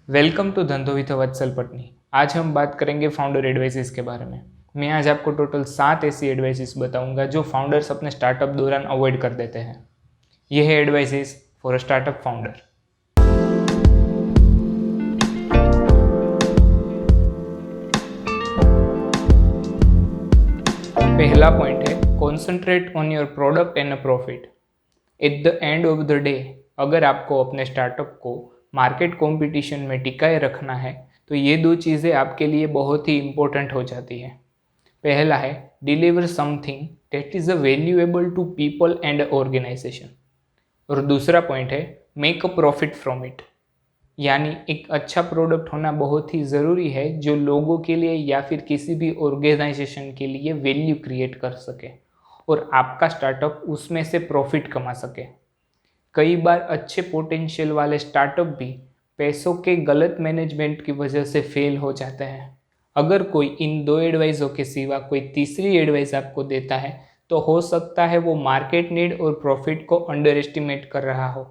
Welcome to धंधो with वत्सल पटनी। आज हम बात करेंगे फाउंडर एडवाइसेस के बारे में। मैं आज आपको टोटल 7 ऐसी एडवाइसेस बताऊंगा जो फाउंडर्स अपने स्टार्टअप दौरान अवॉइड कर देते हैं। यह है advices for a startup founder. पहला पॉइंट है concentrate on your product and a profit. At the end of the day, अगर आपको अपने स्टार्टअप को मार्केट कंपटीशन में टिकाए रखना है तो ये दो चीज़ें आपके लिए बहुत ही इम्पोर्टेंट हो जाती है। पहला है deliver something that is a valuable to people and organisation, और दूसरा पॉइंट है make a profit from it. यानी एक अच्छा प्रोडक्ट होना बहुत ही ज़रूरी है जो लोगों के लिए या फिर किसी भी ऑर्गेनाइजेशन के लिए वैल्यू क्रिएट कर सके और आपका स्टार्टअप उसमें से प्रॉफिट कमा सके। कई बार अच्छे पोटेंशियल वाले स्टार्टअप भी पैसों के गलत मैनेजमेंट की वजह से फेल हो जाते हैं। अगर कोई इन दो एडवाइसों के सिवा कोई तीसरी एडवाइस आपको देता है तो हो सकता है वो मार्केट नीड और प्रॉफिट को अंडर एस्टिमेट कर रहा हो,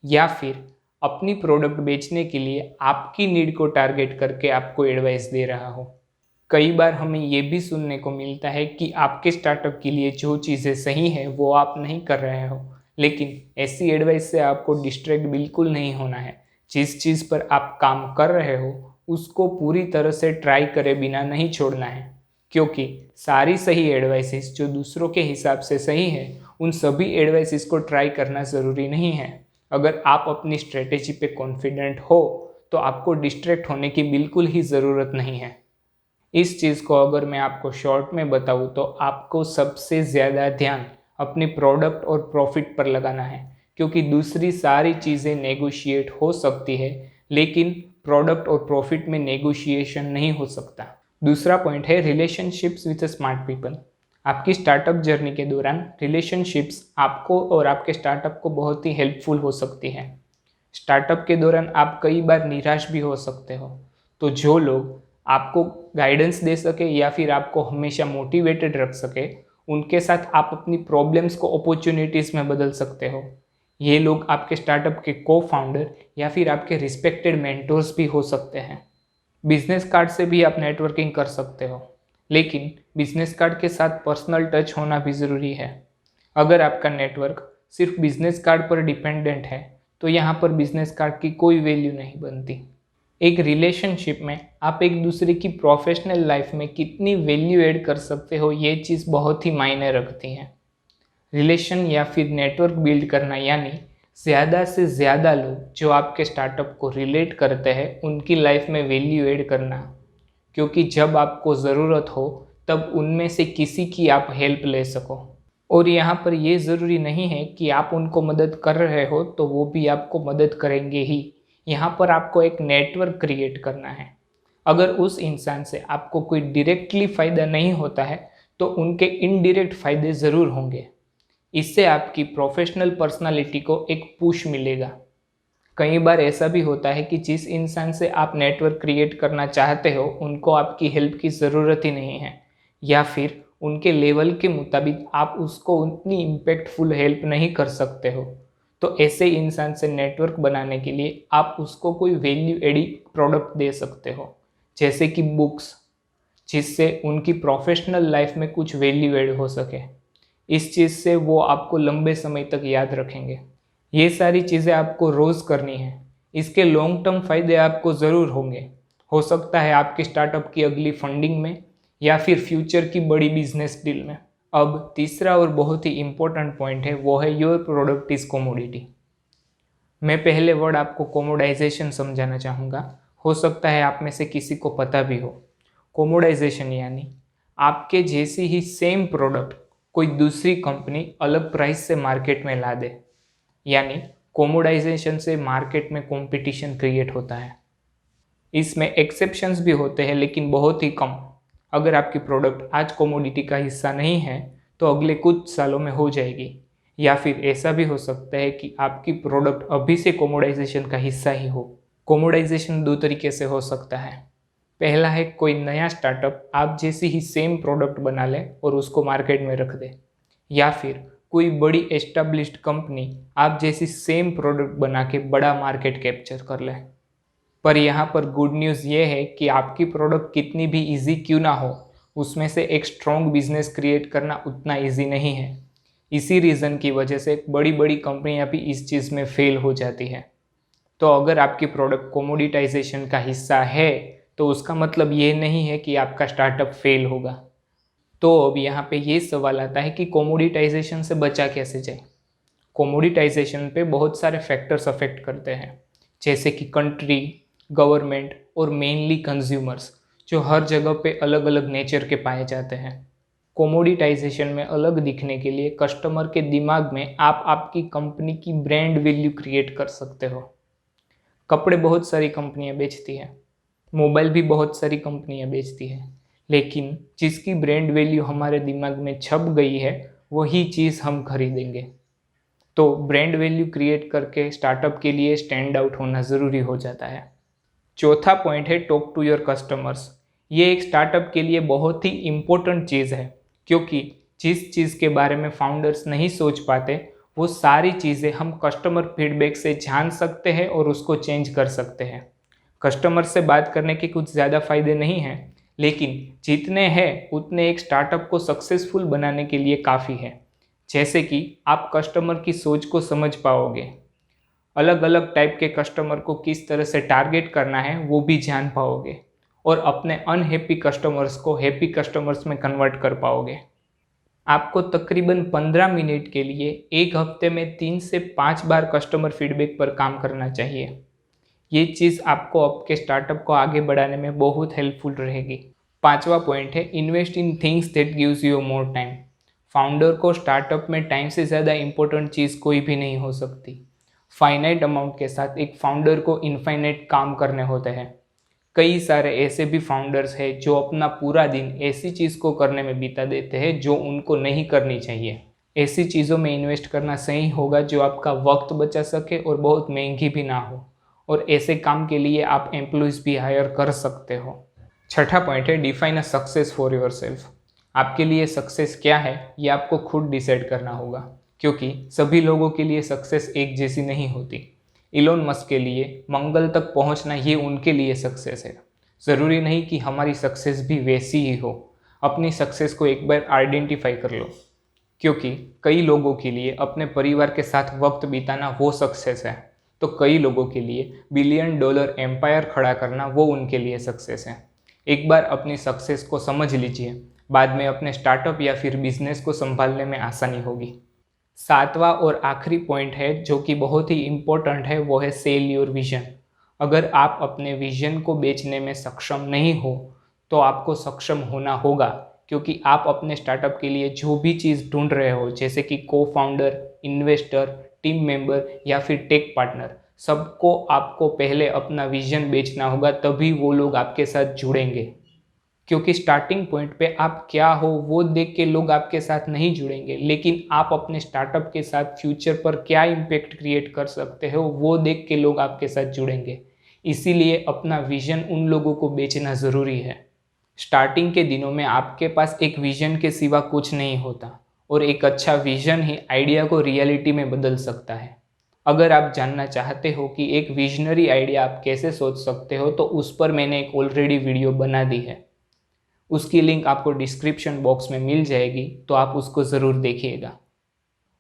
या फिर अपनी प्रोडक्ट बेचने के लिए आपकी नीड को टारगेट करके आपको एडवाइस दे रहा हो। कई बार हमें ये भी सुनने को मिलता है कि आपके स्टार्टअप के लिए जो चीज़ें सही है वो आप नहीं कर रहे हो, लेकिन ऐसी एडवाइस से आपको डिस्ट्रैक्ट बिल्कुल नहीं होना है। जिस चीज़ पर आप काम कर रहे हो उसको पूरी तरह से ट्राई करे बिना नहीं छोड़ना है, क्योंकि सारी सही एडवाइसेस जो दूसरों के हिसाब से सही है उन सभी एडवाइसेस को ट्राई करना ज़रूरी नहीं है। अगर आप अपनी स्ट्रेटेजी पे कॉन्फिडेंट हो तो आपको डिस्ट्रैक्ट होने की बिल्कुल ही ज़रूरत नहीं है। इस चीज़ को अगर मैं आपको शॉर्ट में बताऊँ तो आपको सबसे ज़्यादा ध्यान अपने प्रोडक्ट और प्रॉफिट पर लगाना है, क्योंकि दूसरी सारी चीज़ें नेगोशिएट हो सकती है लेकिन प्रोडक्ट और प्रॉफिट में नेगोशिएशन नहीं हो सकता। दूसरा पॉइंट है रिलेशनशिप्स विद स्मार्ट पीपल। आपकी स्टार्टअप जर्नी के दौरान रिलेशनशिप्स आपको और आपके स्टार्टअप को बहुत ही हेल्पफुल हो सकती है। स्टार्टअप के दौरान आप कई बार निराश भी हो सकते हो, तो जो लोग आपको गाइडेंस दे सके या फिर आपको हमेशा मोटिवेटेड रख सके उनके साथ आप अपनी प्रॉब्लम्स को अपॉर्चुनिटीज़ में बदल सकते हो। ये लोग आपके स्टार्टअप के को फाउंडर या फिर आपके रिस्पेक्टेड मेंटोर्स भी हो सकते हैं। बिजनेस कार्ड से भी आप नेटवर्किंग कर सकते हो, लेकिन बिजनेस कार्ड के साथ पर्सनल टच होना भी ज़रूरी है। अगर आपका नेटवर्क सिर्फ बिजनेस कार्ड पर डिपेंडेंट है तो यहाँ पर बिजनेस कार्ड की कोई वैल्यू नहीं बनती। एक रिलेशनशिप में आप एक दूसरे की प्रोफेशनल लाइफ में कितनी वैल्यू ऐड कर सकते हो ये चीज़ बहुत ही मायने रखती है। रिलेशन या फिर नेटवर्क बिल्ड करना यानी ज़्यादा से ज़्यादा लोग जो आपके स्टार्टअप को रिलेट करते हैं उनकी लाइफ में वैल्यू ऐड करना, क्योंकि जब आपको ज़रूरत हो तब उनमें से किसी की आप हेल्प ले सको। और यहाँ पर ये ज़रूरी नहीं है कि आप उनको मदद कर रहे हो तो वो भी आपको मदद करेंगे ही। यहाँ पर आपको एक नेटवर्क क्रिएट करना है। अगर उस इंसान से आपको कोई डायरेक्टली फ़ायदा नहीं होता है तो उनके इनडायरेक्ट फ़ायदे ज़रूर होंगे। इससे आपकी प्रोफेशनल पर्सनालिटी को एक पुश मिलेगा। कई बार ऐसा भी होता है कि जिस इंसान से आप नेटवर्क क्रिएट करना चाहते हो उनको आपकी हेल्प की ज़रूरत ही नहीं है, या फिर उनके लेवल के मुताबिक आप उसको उतनी इम्पैक्टफुल हेल्प नहीं कर सकते हो। तो ऐसे इंसान से नेटवर्क बनाने के लिए आप उसको कोई वैल्यू एडिड प्रोडक्ट दे सकते हो, जैसे कि बुक्स, जिससे उनकी प्रोफेशनल लाइफ में कुछ वैल्यू ऐड हो सके। इस चीज़ से वो आपको लंबे समय तक याद रखेंगे। ये सारी चीज़ें आपको रोज़ करनी है। इसके लॉन्ग टर्म फ़ायदे आपको ज़रूर होंगे। हो सकता है आपके स्टार्टअप की अगली फंडिंग में या फिर फ्यूचर की बड़ी बिजनेस डील में। अब तीसरा और बहुत ही इम्पोर्टेंट पॉइंट है, वो है योर प्रोडक्ट इज़ कमोडिटी। मैं पहले वर्ड आपको कोमोडाइजेशन समझाना चाहूँगा। हो सकता है आप में से किसी को पता भी हो। कोमोडाइजेशन यानी आपके जैसी ही सेम प्रोडक्ट कोई दूसरी कंपनी अलग प्राइस से मार्केट में ला दे। यानी कोमोडाइजेशन से मार्केट में कंपटीशन क्रिएट होता है। इसमें एक्सेप्शंस भी होते हैं लेकिन बहुत ही कम। अगर आपकी प्रोडक्ट आज कोमोडिटी का हिस्सा नहीं है तो अगले कुछ सालों में हो जाएगी, या फिर ऐसा भी हो सकता है कि आपकी प्रोडक्ट अभी से कोमोडाइजेशन का हिस्सा ही हो। कोमोडाइजेशन दो तरीके से हो सकता है। पहला है कोई नया स्टार्टअप आप जैसी ही सेम प्रोडक्ट बना ले और उसको मार्केट में रख दे, या फिर कोई बड़ी एस्टेब्लिश्ड कंपनी आप जैसी सेम प्रोडक्ट बना के बड़ा मार्केट कैप्चर कर ले। पर यहाँ पर गुड न्यूज़ ये है कि आपकी प्रोडक्ट कितनी भी इजी क्यों ना हो, उसमें से एक स्ट्रॉन्ग बिजनेस क्रिएट करना उतना इजी नहीं है। इसी रीज़न की वजह से बड़ी बड़ी कंपनियाँ भी इस चीज़ में फेल हो जाती है। तो अगर आपकी प्रोडक्ट कोमोडिटाइजेशन का हिस्सा है तो उसका मतलब ये नहीं है कि आपका स्टार्टअप फेल होगा। तो अब यहाँ पे ये सवाल आता है कि कोमोडिटाइजेशन से बचा कैसे जाए। कोमोडिटाइजेशन पे बहुत सारे फैक्टर्स अफेक्ट करते हैं, जैसे कि कंट्री, गवर्नमेंट और मेनली कंज्यूमर्स, जो हर जगह पे अलग अलग नेचर के पाए जाते हैं। कोमोडिटाइजेशन में अलग दिखने के लिए कस्टमर के दिमाग में आप आपकी कंपनी की ब्रांड वैल्यू क्रिएट कर सकते हो। कपड़े बहुत सारी कंपनियां बेचती हैं, मोबाइल भी बहुत सारी कंपनियां बेचती हैं, लेकिन जिसकी ब्रांड वैल्यू हमारे दिमाग में छप गई है वही चीज़ हम खरीदेंगे। तो ब्रांड वैल्यू क्रिएट करके स्टार्टअप के लिए स्टैंड आउट होना ज़रूरी हो जाता है। चौथा पॉइंट है टॉक टू योर कस्टमर्स। ये एक स्टार्टअप के लिए बहुत ही इम्पोर्टेंट चीज़ है, क्योंकि जिस चीज़ के बारे में फाउंडर्स नहीं सोच पाते वो सारी चीज़ें हम कस्टमर फीडबैक से जान सकते हैं और उसको चेंज कर सकते हैं। कस्टमर से बात करने के कुछ ज़्यादा फायदे नहीं हैं, लेकिन जितने हैं उतने एक स्टार्टअप को सक्सेसफुल बनाने के लिए काफ़ी है। जैसे कि आप कस्टमर की सोच को समझ पाओगे, अलग अलग टाइप के कस्टमर को किस तरह से टारगेट करना है वो भी जान पाओगे, और अपने अनहैप्पी कस्टमर्स को हैप्पी कस्टमर्स में कन्वर्ट कर पाओगे। आपको तकरीबन 15 मिनट के लिए एक हफ्ते में 3 से 5 बार कस्टमर फीडबैक पर काम करना चाहिए। ये चीज़ आपको आपके स्टार्टअप को आगे बढ़ाने में बहुत हेल्पफुल रहेगी। पांचवा पॉइंट है invest in things that gives you more time. Founder को स्टार्टअप में टाइम से ज़्यादा इम्पोर्टेंट चीज़ कोई भी नहीं हो सकती। फाइनाइट अमाउंट के साथ एक फाउंडर को इनफाइनाइट काम करने होते हैं। कई सारे ऐसे भी फाउंडर्स हैं जो अपना पूरा दिन ऐसी चीज़ को करने में बिता देते हैं जो उनको नहीं करनी चाहिए। ऐसी चीज़ों में इन्वेस्ट करना सही होगा जो आपका वक्त बचा सके और बहुत महंगी भी ना हो, और ऐसे काम के लिए आप एम्प्लॉयज़ भी हायर कर सकते हो। छठा पॉइंट है define a success for your self. आपके लिए सक्सेस क्या है ये आपको खुद डिसाइड करना होगा, क्योंकि सभी लोगों के लिए सक्सेस एक जैसी नहीं होती। इलोन मस्क के लिए मंगल तक पहुंचना ये उनके लिए सक्सेस है। ज़रूरी नहीं कि हमारी सक्सेस भी वैसी ही हो। अपनी सक्सेस को एक बार आइडेंटिफाई कर लो, क्योंकि कई लोगों के लिए अपने परिवार के साथ वक्त बिताना वो सक्सेस है, तो कई लोगों के लिए $1 बिलियन एम्पायर खड़ा करना वो उनके लिए सक्सेस है। एक बार अपनी सक्सेस को समझ लीजिए, बाद में अपने स्टार्टअप या फिर बिजनेस को संभालने में आसानी होगी। सातवां और आखिरी पॉइंट है जो कि बहुत ही इम्पोर्टेंट है, वो है सेल योर विजन। अगर आप अपने विजन को बेचने में सक्षम नहीं हो तो आपको सक्षम होना होगा, क्योंकि आप अपने स्टार्टअप के लिए जो भी चीज़ ढूंढ रहे हो, जैसे कि को फाउंडर, इन्वेस्टर, टीम मेंबर या फिर टेक पार्टनर, सबको आपको पहले अपना विजन बेचना होगा, तभी वो लोग आपके साथ जुड़ेंगे। क्योंकि स्टार्टिंग पॉइंट पे आप क्या हो वो देख के लोग आपके साथ नहीं जुड़ेंगे, लेकिन आप अपने स्टार्टअप के साथ फ्यूचर पर क्या इम्पैक्ट क्रिएट कर सकते हो वो देख के लोग आपके साथ जुड़ेंगे। इसीलिए अपना विजन उन लोगों को बेचना ज़रूरी है। स्टार्टिंग के दिनों में आपके पास एक विजन के सिवा कुछ नहीं होता, और एक अच्छा विजन ही आइडिया को रियलिटी में बदल सकता है। अगर आप जानना चाहते हो कि एक विजनरी आइडिया आप कैसे सोच सकते हो, तो उस पर मैंने एक ऑलरेडी वीडियो बना दी है, उसकी लिंक आपको डिस्क्रिप्शन बॉक्स में मिल जाएगी, तो आप उसको ज़रूर देखिएगा।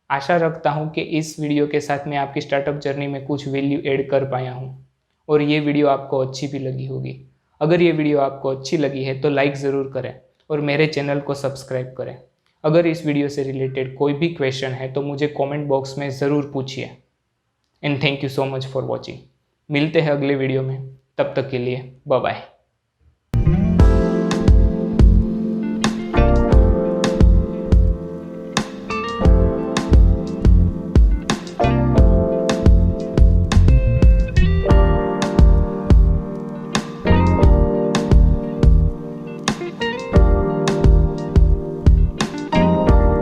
आशा रखता हूँ कि इस वीडियो के साथ मैं आपकी स्टार्टअप जर्नी में कुछ वैल्यू ऐड कर पाया हूँ, और ये वीडियो आपको अच्छी भी लगी होगी। अगर ये वीडियो आपको अच्छी लगी है तो लाइक ज़रूर करें और मेरे चैनल को सब्सक्राइब करें। अगर इस वीडियो से रिलेटेड कोई भी क्वेश्चन है तो मुझे कॉमेंट बॉक्स में ज़रूर पूछिए। And thank you so much for watching. मिलते हैं अगले वीडियो में, तब तक के लिए बाय बाय।